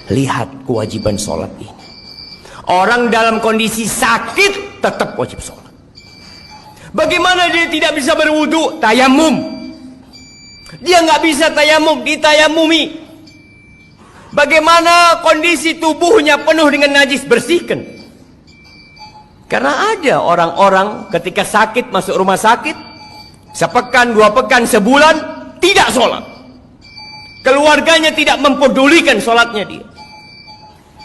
Lihat kewajiban sholat ini. Orang dalam kondisi sakit tetap wajib sholat. Bagaimana dia tidak bisa berwudu? Tayamum. Dia nggak bisa tayamum, ditayamumi. Bagaimana kondisi tubuhnya penuh dengan najis? Bersihkan. Karena ada orang-orang ketika sakit masuk rumah sakit, sepekan, 2 pekan, sebulan tidak sholat. Keluarganya tidak mempedulikan sholatnya dia.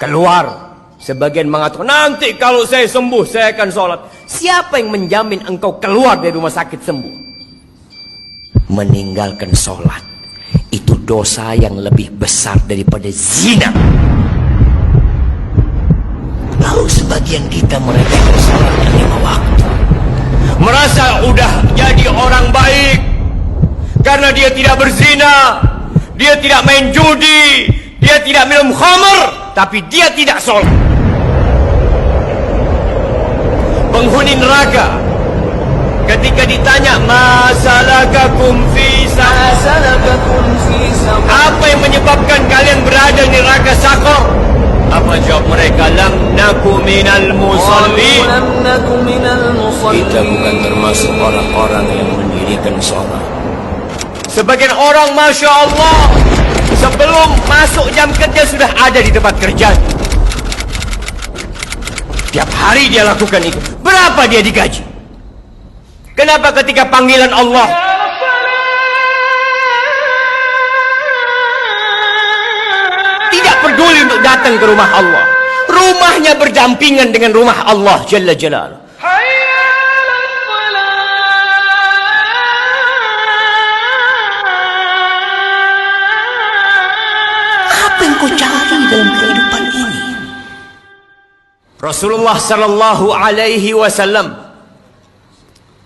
Keluar. Sebagian mengatakan, nanti kalau saya sembuh saya akan sholat. Siapa yang menjamin engkau keluar dari rumah sakit sembuh? Meninggalkan sholat itu dosa yang lebih besar daripada zina. Lalu sebagian kita meremehkan sholat yang 5 waktu, merasa udah jadi orang baik karena dia tidak berzina, dia tidak main judi, dia tidak minum khamr, tapi dia tidak sholat. Penghuni neraka ketika ditanya, masalakakum fi saqar, apa yang menyebabkan kalian berada di neraka Saqar? Apa jawab mereka? Lam naku minal musallin. Kita bukan termasuk orang-orang yang mendirikan sholat. Sebagian orang, Masya Allah, sebelum masuk jam kerja sudah ada di tempat kerja. Tiap hari dia lakukan itu. Berapa dia digaji? Kenapa ketika panggilan Allah tidak peduli untuk datang ke rumah Allah? Rumahnya berdampingan dengan rumah Allah Jalla Jalaluh. Apa yang kau cari dalam kehidupan ini? Rasulullah sallallahu alaihi wasallam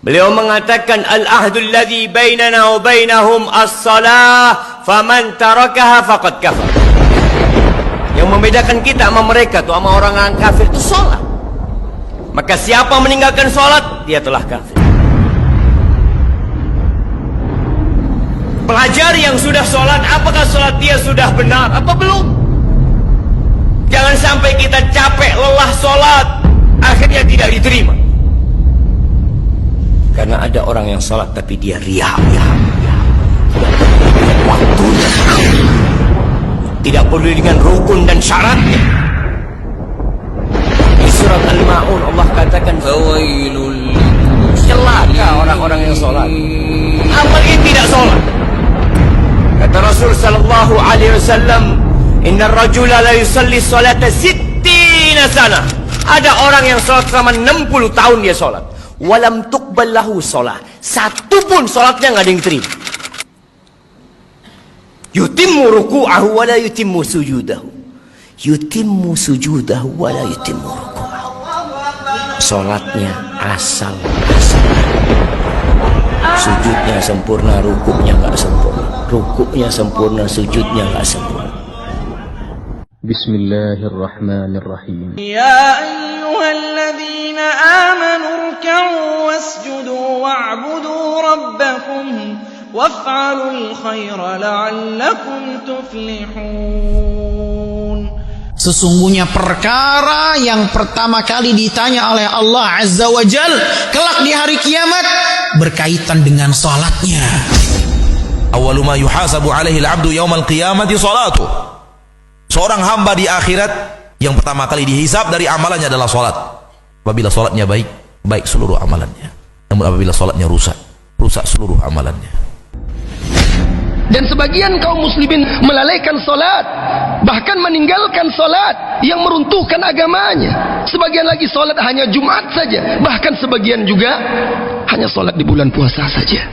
beliau mengatakan, al-ahdul ladzi bainana wa bainahum as-salah faman tarakaha faqad kafar. Yang membedakan kita sama mereka tuh, sama orang kafir itu salat. Maka siapa meninggalkan salat, dia telah kafir. Pelajari yang sudah salat, apakah salat dia sudah benar apa belum? Jangan sampai kita capek lelah sholat, akhirnya tidak diterima. Karena ada orang yang sholat tapi dia riya. Waktunya tidak peduli dengan rukun dan syaratnya. Di surat Al-Ma'un Allah katakan, celaka orang-orang yang sholat, apalagi tidak sholat. Kata Rasul sallallahu alaihi wasallam, inna rajula la yusalli salata 60 sana. Ada orang yang sholat selama 60 tahun dia sholat. Walam tuqbal lahu sholat. Satu pun sholatnya nggak ada yang terima. Yutimmu ruku'ahu wa la yutimmu sujudahu. Yutimmu sujudahu wa la yutimmu ruku'ahu. Sholatnya asal. Sujudnya sempurna, rukuknya nggak sempurna. Rukuknya sempurna, sujudnya nggak sempurna. Bismillahirrahmanirrahim. Ya ayyuhalladzina amanu ruk'u wasjudu wa'budu rabbakum waf'alul khaira la'allakum tuflihun. Sesungguhnya perkara yang pertama kali ditanya oleh Allah Azza wa Jal kelak di hari kiamat berkaitan dengan salatnya. Awwalu ma yuhasabu alaihi al-'abdu yaumal qiyamati salatuh. Seorang hamba di akhirat yang pertama kali dihisab dari amalannya adalah salat. Apabila salatnya baik, baik seluruh amalannya. Namun apabila salatnya rusak, rusak seluruh amalannya. Dan sebagian kaum muslimin melalaikan salat, bahkan meninggalkan salat yang meruntuhkan agamanya. Sebagian lagi salat hanya Jumat saja, bahkan sebagian juga hanya salat di bulan puasa saja.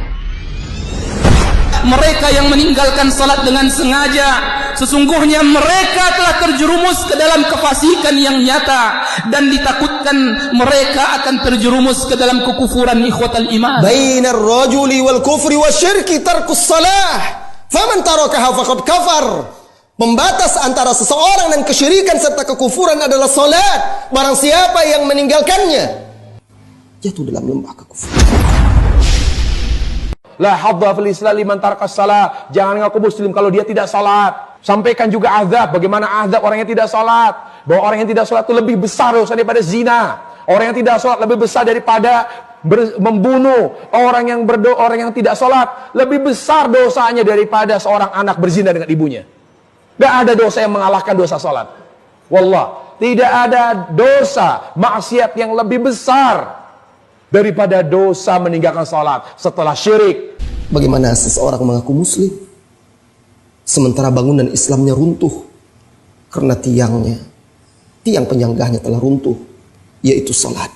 Mereka yang meninggalkan salat dengan sengaja, sesungguhnya mereka telah terjerumus ke dalam kefasikan yang nyata, dan ditakutkan mereka akan terjerumus ke dalam kekufuran ikhwatal iman. Bainar rajuli wal kufri wasyirki tarkus salah, faman tarakaha faqad kafar. Pembatas antara seseorang dan kesyirikan serta kekufuran adalah salat. Barang siapa yang meninggalkannya, jatuh dalam lembah kekufuran. La hadza fil Islam liman taraka shalah. Jangan ngaku muslim kalau dia tidak salat. Sampaikan juga azab, bagaimana azab orang yang tidak sholat. Bahwa orang yang tidak sholat itu lebih besar dosa daripada zina. Orang yang tidak sholat lebih besar daripada membunuh. Orang yang tidak sholat lebih besar dosanya daripada seorang anak berzina dengan ibunya. Gak ada dosa yang mengalahkan dosa sholat. Wallah, tidak ada dosa maksiat yang lebih besar daripada dosa meninggalkan sholat setelah syirik. Bagaimana seseorang mengaku muslim sementara bangunan Islamnya runtuh karena tiang penyanggahnya telah runtuh, yaitu salat.